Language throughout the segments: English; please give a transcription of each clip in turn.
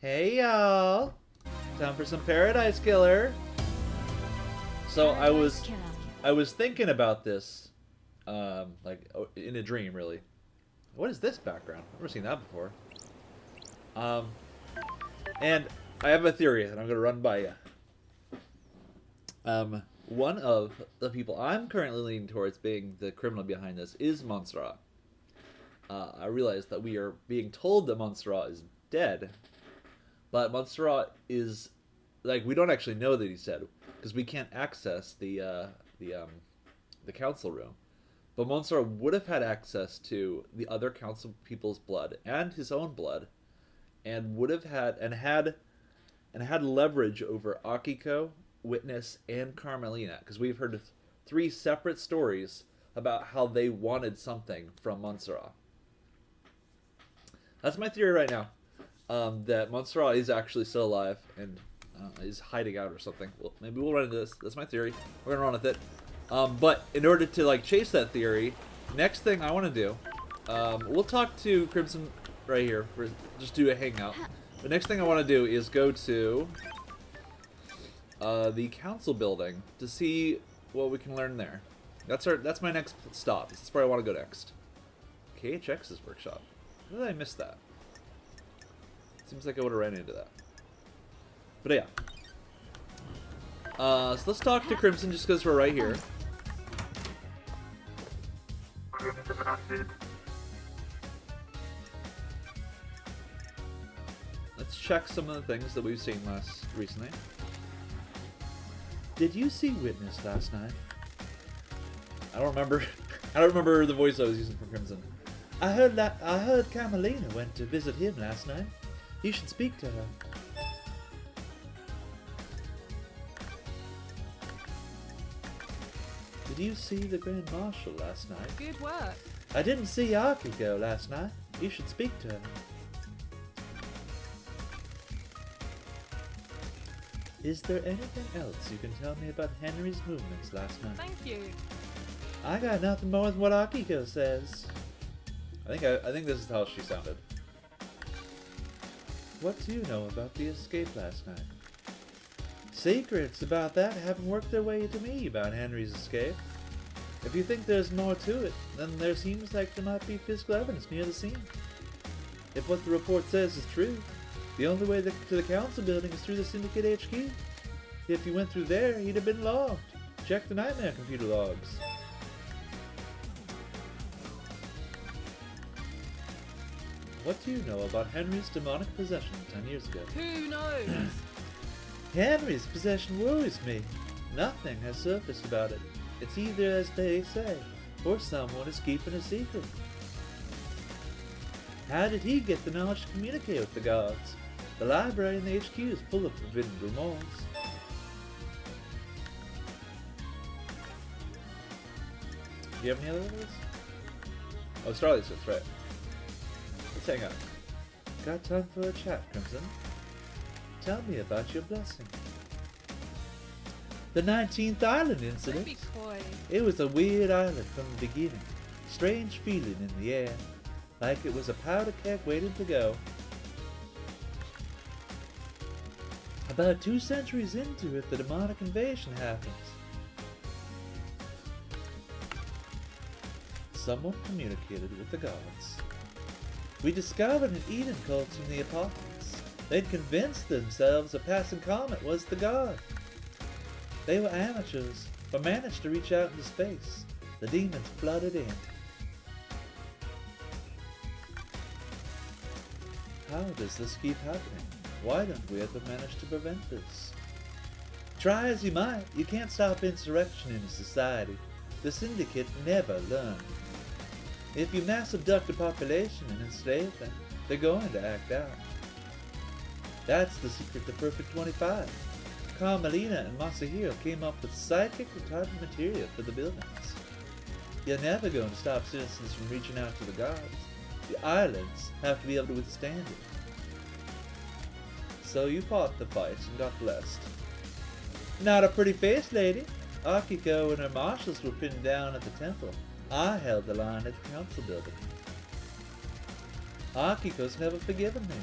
Hey y'all! Time for some Paradise Killer. So I was thinking about this, in a dream, really. What is this background? I've never seen that before. Um, and I have a theory that I'm gonna run by you. One of the people I'm currently leaning towards being the criminal behind this is Montserrat. I realize that we are being told that Montserrat is dead, but Montserrat is we don't actually know that he's dead because we can't access the council room. But Montserrat would have had access to the other council people's blood and his own blood, and would have had leverage over Akiko, Witness, and Carmelina, because we've heard three separate stories about how they wanted something from Montserrat. That's my theory right now. That Montserrat is actually still alive and is hiding out or something. Well, maybe we'll run into this. That's my theory. We're gonna run with it. But in order to chase that theory, next thing I want to do, we'll talk to Crimson right here for just do a hangout. The next thing I want to do is go to the council building to see what we can learn there. That's my next stop. This is where I want to go next. KHX's workshop. How did I miss that? Seems like I would have ran into that. But yeah. So let's talk to Crimson just because we're right here. Let's check some of the things that we've seen recently. Did you see Witness last night? I don't remember. I don't remember the voice I was using for Crimson. I heard Carmelina went to visit him last night. You should speak to her. Did you see the Grand Marshal last night? Good work. I didn't see Akiko last night. You should speak to her. Is there anything else you can tell me about Henry's movements last night? Thank you. I got nothing more than what Akiko says. I think this is how she sounded. What do you know about the escape last night? Secrets about that haven't worked their way to me about Henry's escape. If you think there's more to it, then there seems like there might be physical evidence near the scene. If what the report says is true, the only way to the council building is through the Syndicate HQ. If he went through there, he'd have been logged. Check the Nightmare computer logs. What do you know about Henry's demonic possession 10 years ago? Who knows? Henry's possession worries me. Nothing has surfaced about it. It's either as they say, or someone is keeping a secret. How did he get the knowledge to communicate with the gods? The library in the HQ is full of forbidden grimoires. Do you have any other ones? Oh, Starlight Sits, right. Let's hang out. Got time for a chat, Crimson? Tell me about your blessing. The 19th Island Don't incident. be coy. It was a weird island from the beginning. Strange feeling in the air. Like it was a powder keg waiting to go. About 2 centuries into it, the demonic invasion happens. Someone communicated with the gods. We discovered an Eden cult in the apartments. They'd convinced themselves a passing comet was the god. They were amateurs, but managed to reach out into space. The demons flooded in. How does this keep happening? Why don't we ever manage to prevent this? Try as you might, you can't stop insurrection in a society. The Syndicate never learned. If you mass abduct a population and enslave them, they're going to act out. That's the secret to Perfect 25. Carmelina and Masahiro came up with psychic retardant material for the buildings. You're never going to stop citizens from reaching out to the gods. The islands have to be able to withstand it. So you fought the fight and got blessed. Not a pretty face, lady. Akiko and her marshals were pinned down at the temple. I held the line at the council building. Akiko's never forgiven me.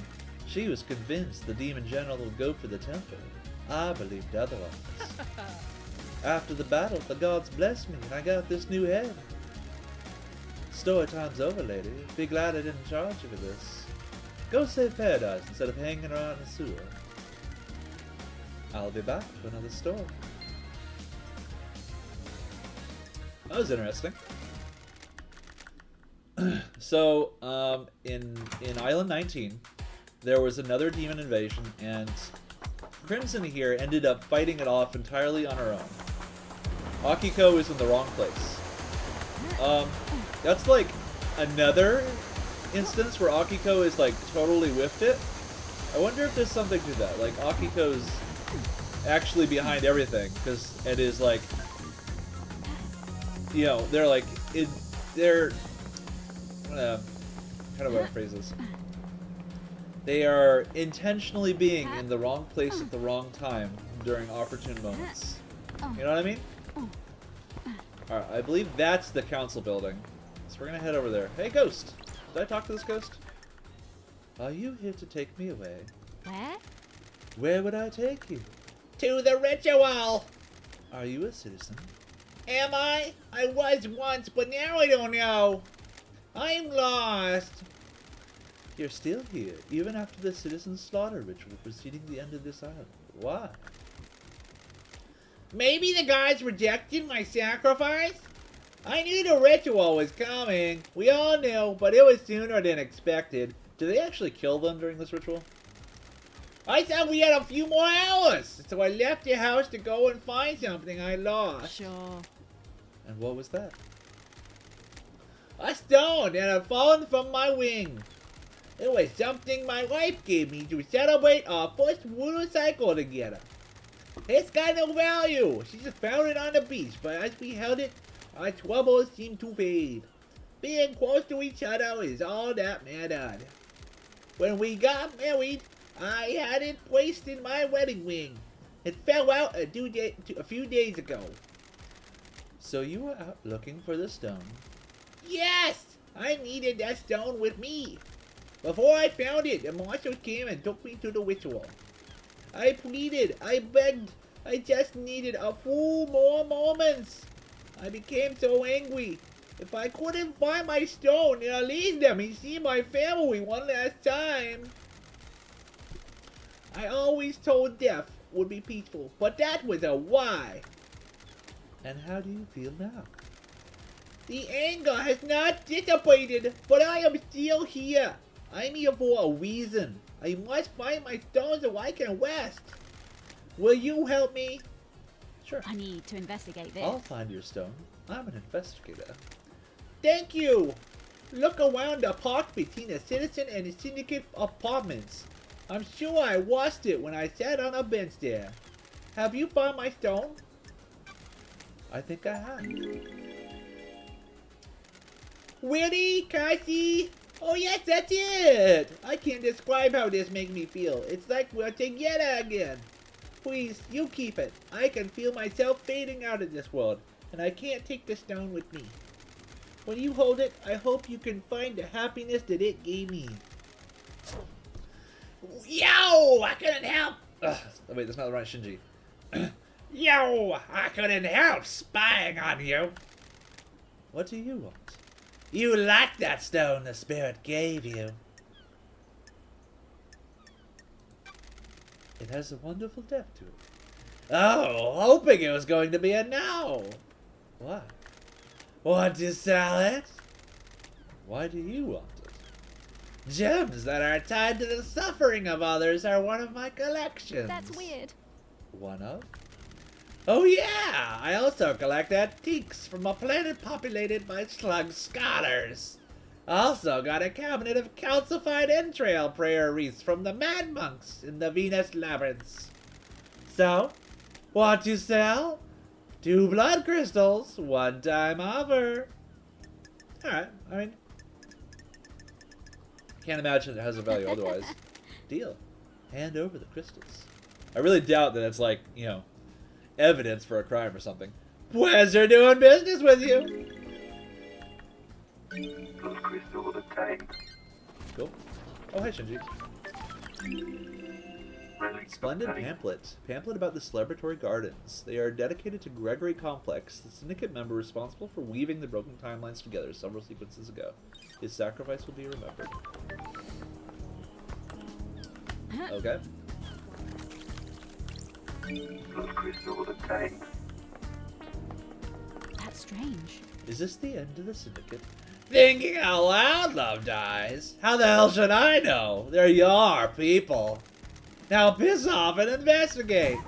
She was convinced the demon general would go for the temple. I believed otherwise. After the battle, the gods blessed me and I got this new head. Story time's over, lady. Be glad I didn't charge you for this. Go save paradise instead of hanging around in the sewer. I'll be back for another story. That was interesting. So, in Island 19, there was another demon invasion, and Crimson here ended up fighting it off entirely on her own. Akiko is in the wrong place. That's like another instance where Akiko is like totally whiffed it. I wonder if there's something to that. Like Akiko's actually behind everything, because it is like, you know, they're like, they're, how do I phrase this? They are intentionally being in the wrong place at the wrong time during opportune moments. You know what I mean? Alright, I believe that's the council building. So we're gonna head over there. Hey, ghost! Did I talk to this ghost? Are you here to take me away? Where? Where would I take you? To the ritual! Are you a citizen? Am I? I was once, but now I don't know. I'm lost. You're still here, even after the citizen slaughter ritual preceding the end of this island. Why? Maybe the gods rejected my sacrifice? I knew the ritual was coming. We all knew, but it was sooner than expected. Do they actually kill them during this ritual? I thought we had a few more hours, so I left the house to go and find something I lost. Sure. And what was that? A stone that had fallen from my wing. It was something my wife gave me to celebrate our first motorcycle together. It's got no value. She just found it on the beach, but as we held it, our troubles seemed to fade. Being close to each other is all that mattered. When we got married, I had it placed in my wedding ring. It fell out a few days ago. So you were out looking for the stone? Yes! I needed that stone with me. Before I found it, the marshal came and took me to the ritual. I pleaded, I begged, I just needed a few more moments. I became so angry. If I couldn't find my stone, then I'll leave them and see my family one last time. I always told death would be peaceful, but that was a lie. And how do you feel now? The anger has not dissipated, but I am still here. I'm here for a reason. I must find my stone so I can rest. Will you help me? Sure. I need to investigate this. I'll find your stone. I'm an investigator. Thank you. Look around the park between the citizen and the syndicate apartments. I'm sure I lost it when I sat on a bench there. Have you found my stone? I think I have. Really, Cassie? Oh yes, that's it! I can't describe how this makes me feel. It's like we're together again. Please, you keep it. I can feel myself fading out of this world, and I can't take the stone with me. When you hold it, I hope you can find the happiness that it gave me. Yo! I couldn't help! Ugh, wait, that's not the right Shinji. Yo! I couldn't help spying on you. What do you want? You like that stone the spirit gave you. It has a wonderful depth to it. Oh, hoping it was going to be a no. Why? Want to sell it? Why do you want it? Gems that are tied to the suffering of others are one of my collections. That's weird. One of? Oh yeah! I also collect antiques from a planet populated by slug scholars. Also got a cabinet of calcified entrail prayer wreaths from the mad monks in the Venus labyrinths. So, want to sell? 2 blood crystals, one-time offer. Alright, I mean, Can't imagine it has a value otherwise. Deal. Hand over the crystals. I really doubt that it's like, you know, evidence for a crime or something. pleasure doing business with you. Those crystals obtained. Cool. Oh, hey, Shinji. Splendid pamphlet. Pamphlet about the celebratory gardens. They are dedicated to Gregory Complex, the syndicate member responsible for weaving the broken timelines together several sequences ago. His sacrifice will be remembered. Okay. That's strange. Is this the end of the syndicate? Thinking out loud, Love Dies. How the hell should I know? They're your people. Now piss off and investigate.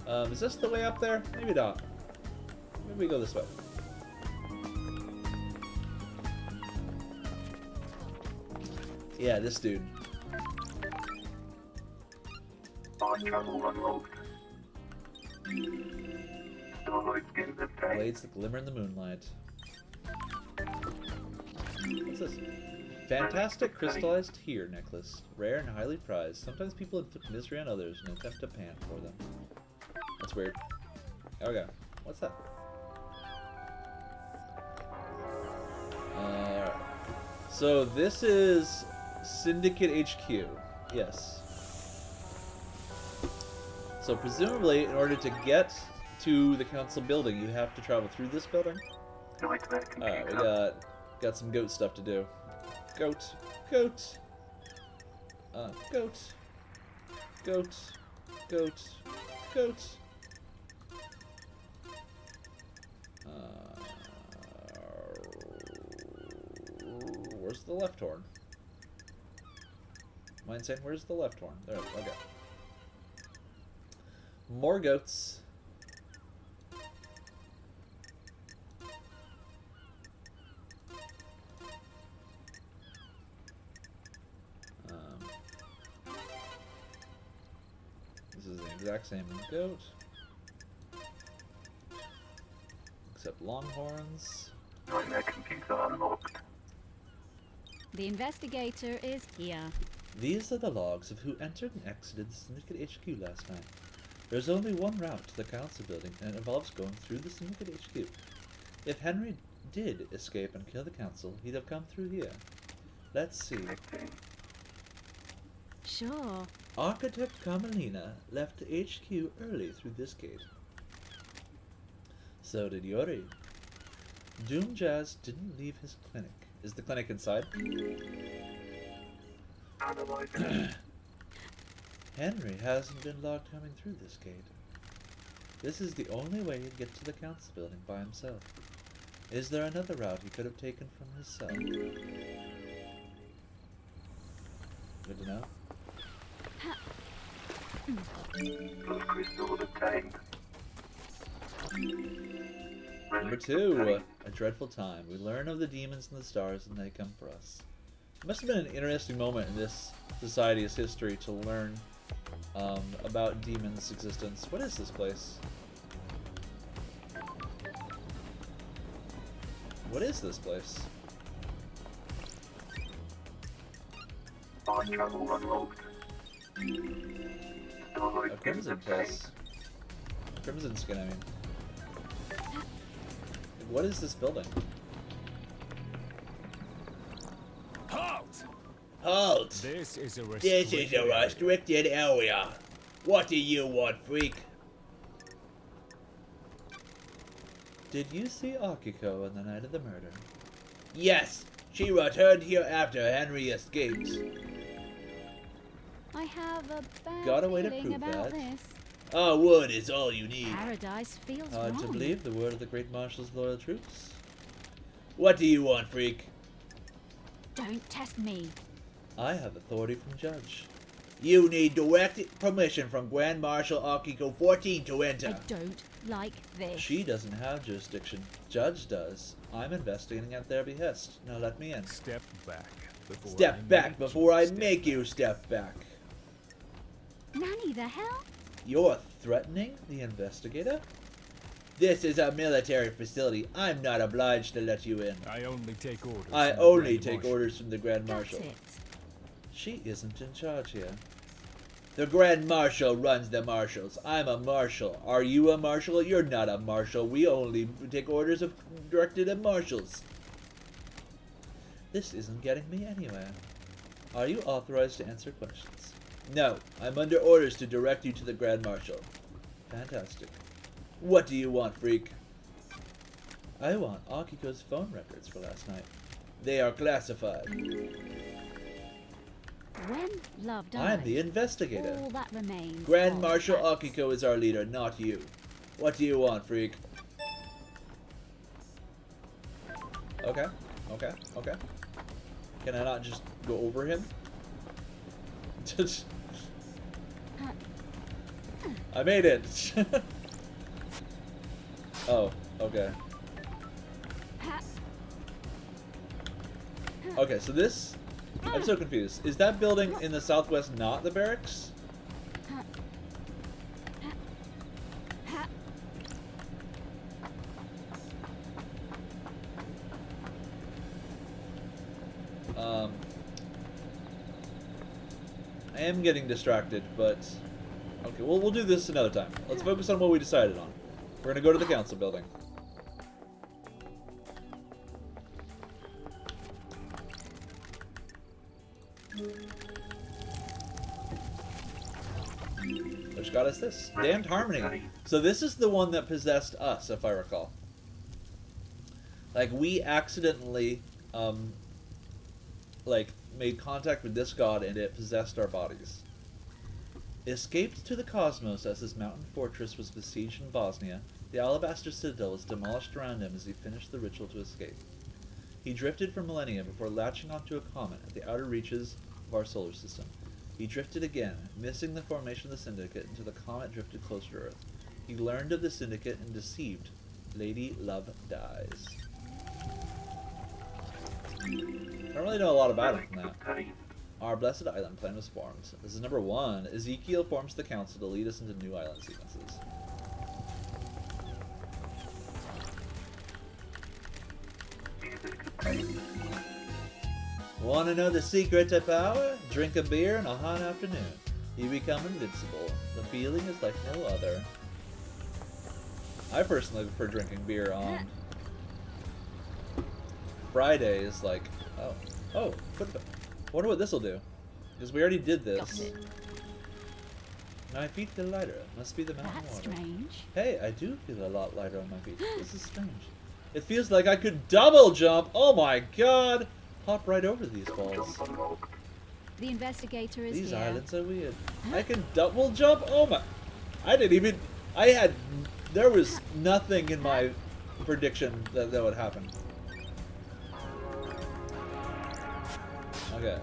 Is this the way up there? Maybe not. Maybe we go this way. Yeah, this dude. Blades that glimmer in the moonlight. What's this? Fantastic crystallized tear necklace. Rare and highly prized. Sometimes people inflict misery on others in an attempt to pan for them. That's weird. Okay. What's that? So this is Syndicate HQ. Yes. So presumably, in order to get to the council building, you have to travel through this building. Alright, we got some goat stuff to do. Goat. Goat. Goat. Goat. Goat. Goat. Where's the left horn? Am I insane? Where's the left horn? There, okay. More goats. This is the exact same goat. Except longhorns. The investigator is here. These are the logs of who entered and exited the Syndicate HQ last night. There's only one route to the council building, and it involves going through the Syndicate HQ. If Henry did escape and kill the council, he'd have come through here. Let's see. Sure. Architect Carmelina left the HQ early through this gate. So did Yuri. Doom Jazz didn't leave his clinic. Is the clinic inside? Henry hasn't been logged coming through this gate. This is the only way he'd get to the council building by himself. Is there another route he could have taken from his cell? Good to know. Number 2, a dreadful time. We learn of the demons and the stars, and they come for us. It must have been an interesting moment in this society's history to learn about demons' existence. What is this place? What is this place? A crimson place. Crimson skin, I mean. What is this building? Halt! This is a restricted area. What do you want, freak? Did you see Akiko on the night of the murder? Yes, she returned here after Henry escaped. I have a bad Got a way to feeling prove about that. this. Our word is all you need. Paradise feels Hard to wrong. believe the word of the great marshal's loyal troops. What do you want, freak? Don't test me. I have authority from Judge. You need direct permission from Grand Marshal Akiko 14 to I enter. don't like this. She doesn't have jurisdiction. Judge does. I'm investigating at their behest. Now let me in. Step back before Step back before I make you step back. Nanny, the hell? You're threatening the investigator? This is a military facility. I'm not obliged to let you in. I only take orders. I from the only Grand take Marshal. orders from the Grand That's Marshal. it. She isn't in charge here. The Grand Marshal runs the marshals. I'm a marshal. Are you a marshal? You're not a marshal. We only take orders directed at marshals. This isn't getting me anywhere. Are you authorized to answer questions? No, I'm under orders to direct you to the Grand Marshal. Fantastic. What do you want, freak? I want Akiko's phone records for last night. They are classified. When love dies, I'm the investigator. all that remains Grand are Marshal facts. Akiko is our leader, not you. What do you want, freak? Okay, okay, okay. Can I not just go over him? Just... I made it! Oh, okay. Okay, so this... I'm so confused. Is that building in the southwest not the barracks? I am getting distracted, but... Okay, well, we'll do this another time. Let's focus on what we decided on. We're gonna go to the council building. Which got us this. Damned Harmony. So this is the one that possessed us, if I recall. Like, we accidentally, like, made contact with this god and it possessed our bodies. Escaped to the cosmos as his mountain fortress was besieged in Bosnia, the Alabaster Citadel was demolished around him as he finished the ritual to escape. He drifted for millennia before latching onto a comet at the outer reaches of our solar system. He drifted again, missing the formation of the Syndicate until the comet drifted closer to Earth. He learned of the Syndicate and deceived. Lady Love dies. I don't really know a lot about him from that. Our Blessed Island plan was formed. This is number 1. Ezekiel forms the council to lead us into new island sequences. Want to know the secret to power? Drink a beer on a hot afternoon. You become invincible. The feeling is like no other. I personally prefer drinking beer on Fridays, like... Oh, wonder what this will do. Because we already did this. My feet feel lighter. Must be the mountain That's water. strange. Hey, I do feel a lot lighter on my feet. This is strange. It feels like I could double jump. Oh my god! Hop right over these balls. The investigator is These here. islands are weird. I can double jump? Oh my... I didn't even... There was nothing in my prediction that would happen. Okay.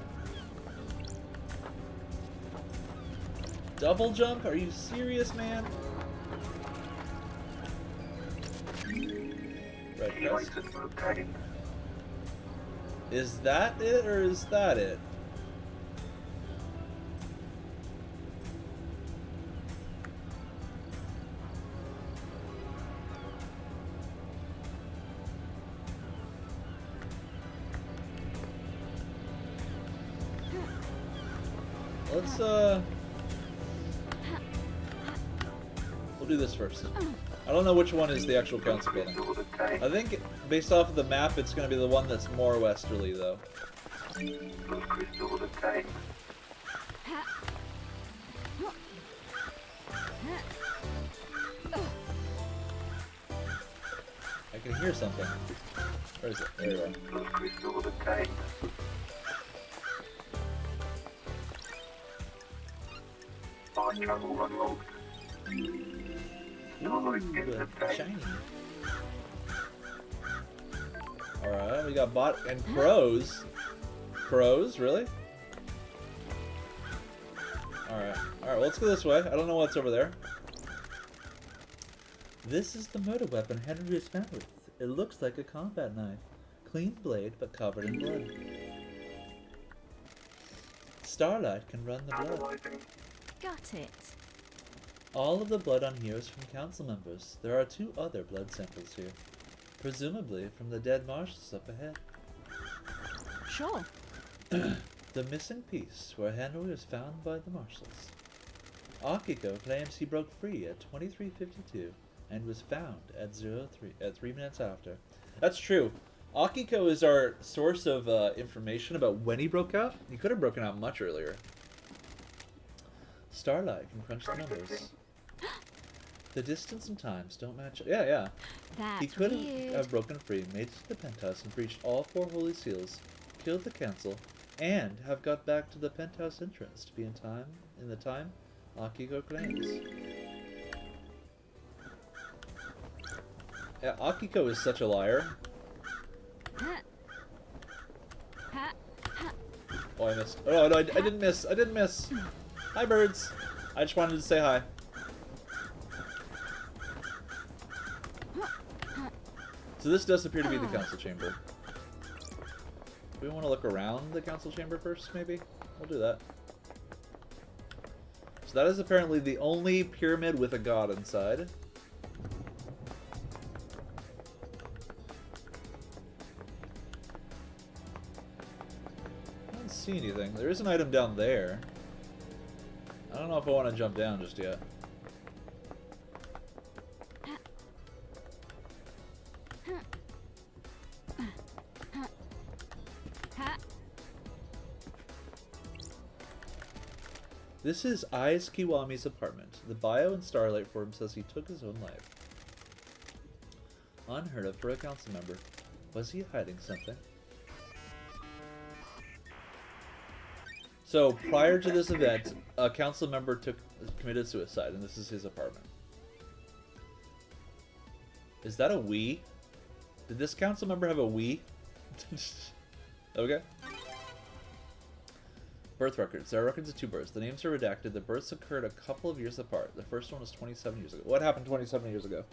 Double jump? Are you serious, man? Red crest. Is that it, or is that it? Let's, we'll do this first. I don't know which one is the actual council building. I think, based off of the map, it's going to be the one that's more westerly, though. I can hear something. Where is it? There you are. Ooh, shiny. Alright, we got bot and crows. Crows, really? Alright, well, let's go this way. I don't know what's over there. This is the murder weapon Henry was found with. It looks like a combat knife. Clean blade, but covered in blood. Starlight can run the blood. Got it. All of the blood on here is from council members. There are 2 other blood samples here. Presumably from the dead marshals up ahead. Sure. The missing piece where Henry was found by the marshals. Akiko claims he broke free at 23:52 and was found at 3 minutes after. That's true. Akiko is our source of information about when he broke out. He could have broken out much earlier. Starlight can crunch the numbers. The distance and times don't match. Yeah, yeah. That's He could weird. have broken free, made it to the penthouse, and breached all 4 holy seals, killed the council, and have got back to the penthouse entrance to be in the time Akiko claims. Yeah, Akiko is such a liar. Ha. Ha. Ha. Oh, I missed. Oh, no, I didn't miss. I didn't miss. Hi, birds. I just wanted to say hi. So this does appear to be the council chamber. Do we want to look around the council chamber first, maybe? We'll do that. So that is apparently the only pyramid with a god inside. I don't see anything. There is an item down there. I don't know if I want to jump down just yet. Ha. This is Ai's Kiwami's apartment. The bio in Starlight Form says he took his own life. Unheard of for a council member. Was he hiding something? So, prior to this event, a council member committed suicide, and this is his apartment. Is that a Wii? Did this council member have a Wii? Okay. Birth records. There are records of 2 births. The names are redacted. The births occurred a couple of years apart. The first one was 27 years ago. What happened 27 years ago?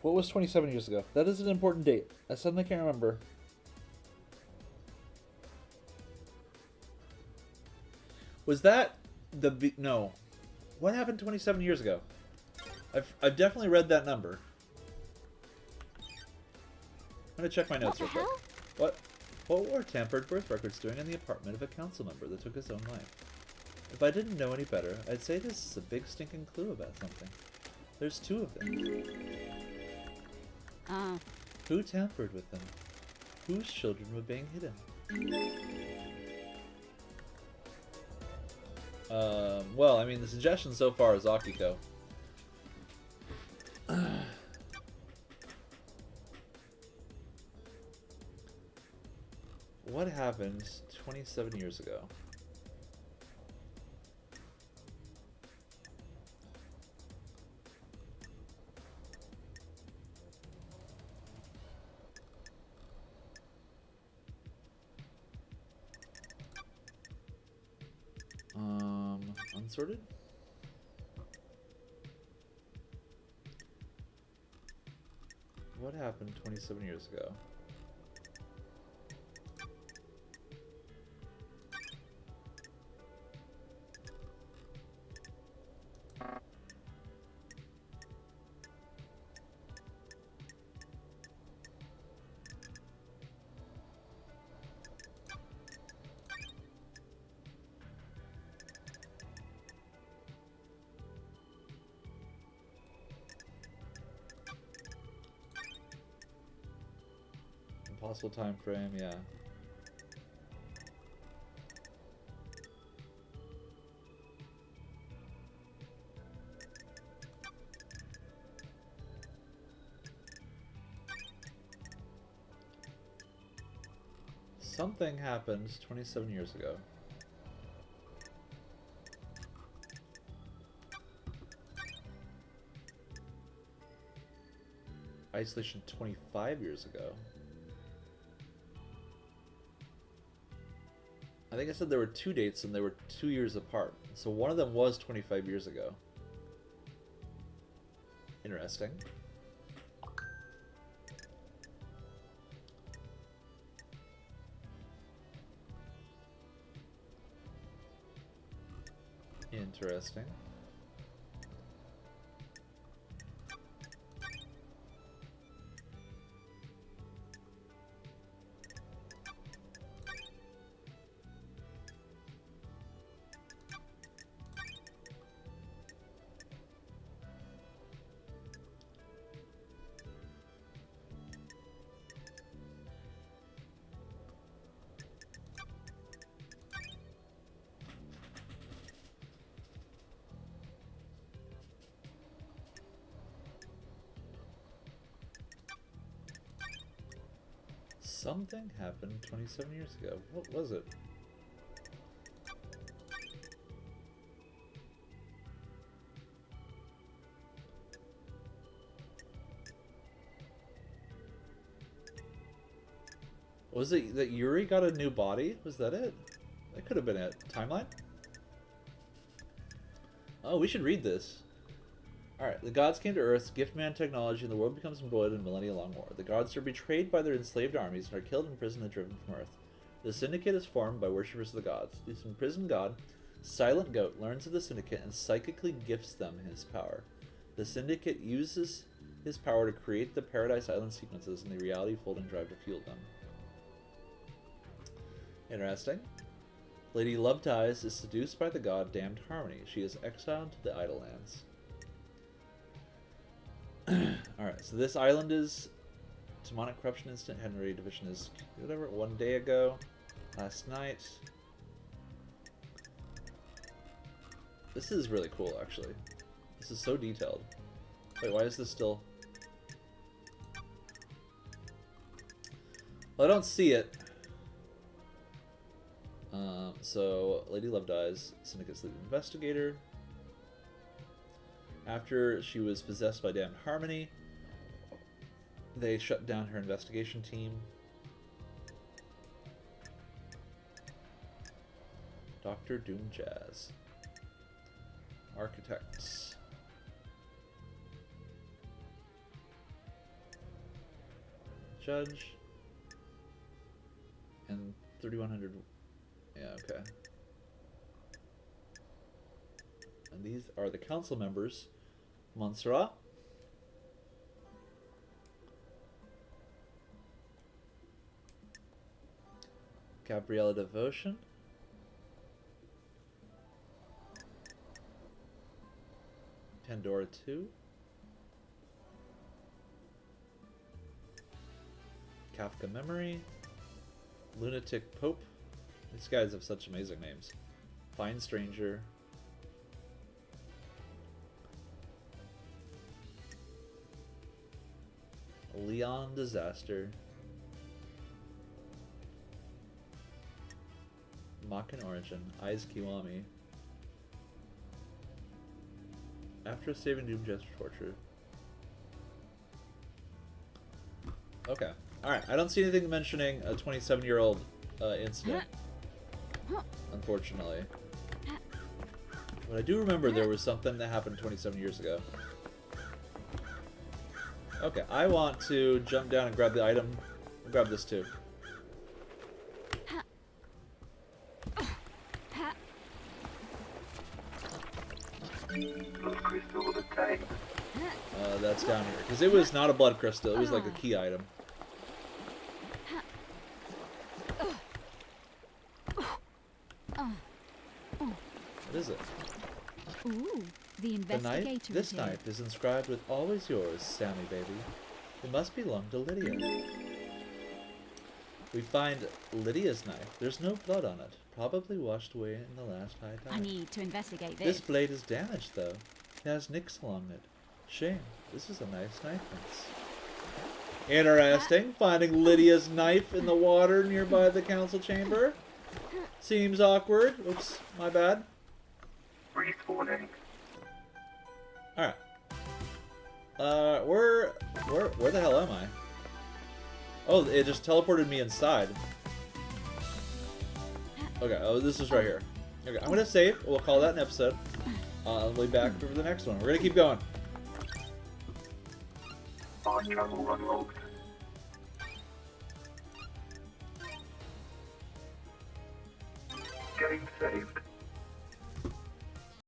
What was 27 years ago? That is an important date. I suddenly can't remember. Was that the... No. What happened 27 years ago? I've definitely read that number. I'm gonna check my notes real quick. What were tampered birth records doing in the apartment of a council member that took his own life? If I didn't know any better, I'd say this is a big stinking clue about something. There's 2 of them. Oh. Who tampered with them? Whose children were being hidden? Well, I mean, the suggestion so far is Akiko. What happened 27 years ago? Unsorted? What happened 27 years ago? Impossible time frame, yeah. Something happened 27 years ago. Isolation 25 years ago. I think I said there were 2 dates and they were 2 years apart. So one of them was 25 years ago. Interesting. Interesting. Something happened 27 years ago. What was it? Was it that Yuri got a new body? Was that it? That could have been it. Timeline? Oh, we should read this. Alright, the gods came to Earth, gift man technology, and the world becomes embroiled in millennia-long war. The gods are betrayed by their enslaved armies and are killed, imprisoned, and driven from Earth. The Syndicate is formed by worshippers of the gods. This imprisoned god, Silent Goat, learns of the Syndicate and psychically gifts them his power. The Syndicate uses his power to create the Paradise Island sequences and the reality-folding drive to fuel them. Interesting. Lady Love Ties is seduced by the god Damned Harmony. She is exiled to the Idle Lands. Alright, so this island is demonic corruption instant. Henry division is whatever, 1 day ago. Last night. This is really cool, actually. This is so detailed. Wait, why is this still... Well, I don't see it. So, Lady Love Dies, Syndicate's lead investigator. After she was possessed by Damned Harmony, they shut down her investigation team. Dr. Doom Jazz. Architects. Judge. And 3100. Yeah, okay. And these are the council members. Montserrat. Gabriella Devotion. Pandora 2. Kafka Memory. Lunatic Pope. These guys have such amazing names. Fine Stranger. Leon Disaster. Makan Origin. Eyes Kiwami. After saving Doom Jazz for torture. Okay. Alright, I don't see anything mentioning a 27-year-old incident. Unfortunately. But I do remember there was something that happened 27 years ago. Okay, I want to jump down and grab the item. I'll grab this too. That's down here. Because it was not a blood crystal, it was like a key item. What is it? Ooh, the investigator. Knife? This knife is inscribed with "Always yours, Sammy baby." It must belong to Lydia. We find Lydia's knife. There's no blood on it. Probably washed away in the last high tide. I need to investigate this. This blade is damaged, though. It has nicks along it. Shame. This is a nice knife rinse. Interesting. Finding Lydia's knife in the water nearby the council chamber. Seems awkward. Oops, my bad. Brief warning. Alright. Where the hell am I? Oh, it just teleported me inside. Okay, oh, this is right here. Okay, I'm gonna save. We'll call that an episode. I'll be back for the next one. We're gonna keep going. On travel unlocked. Getting saved.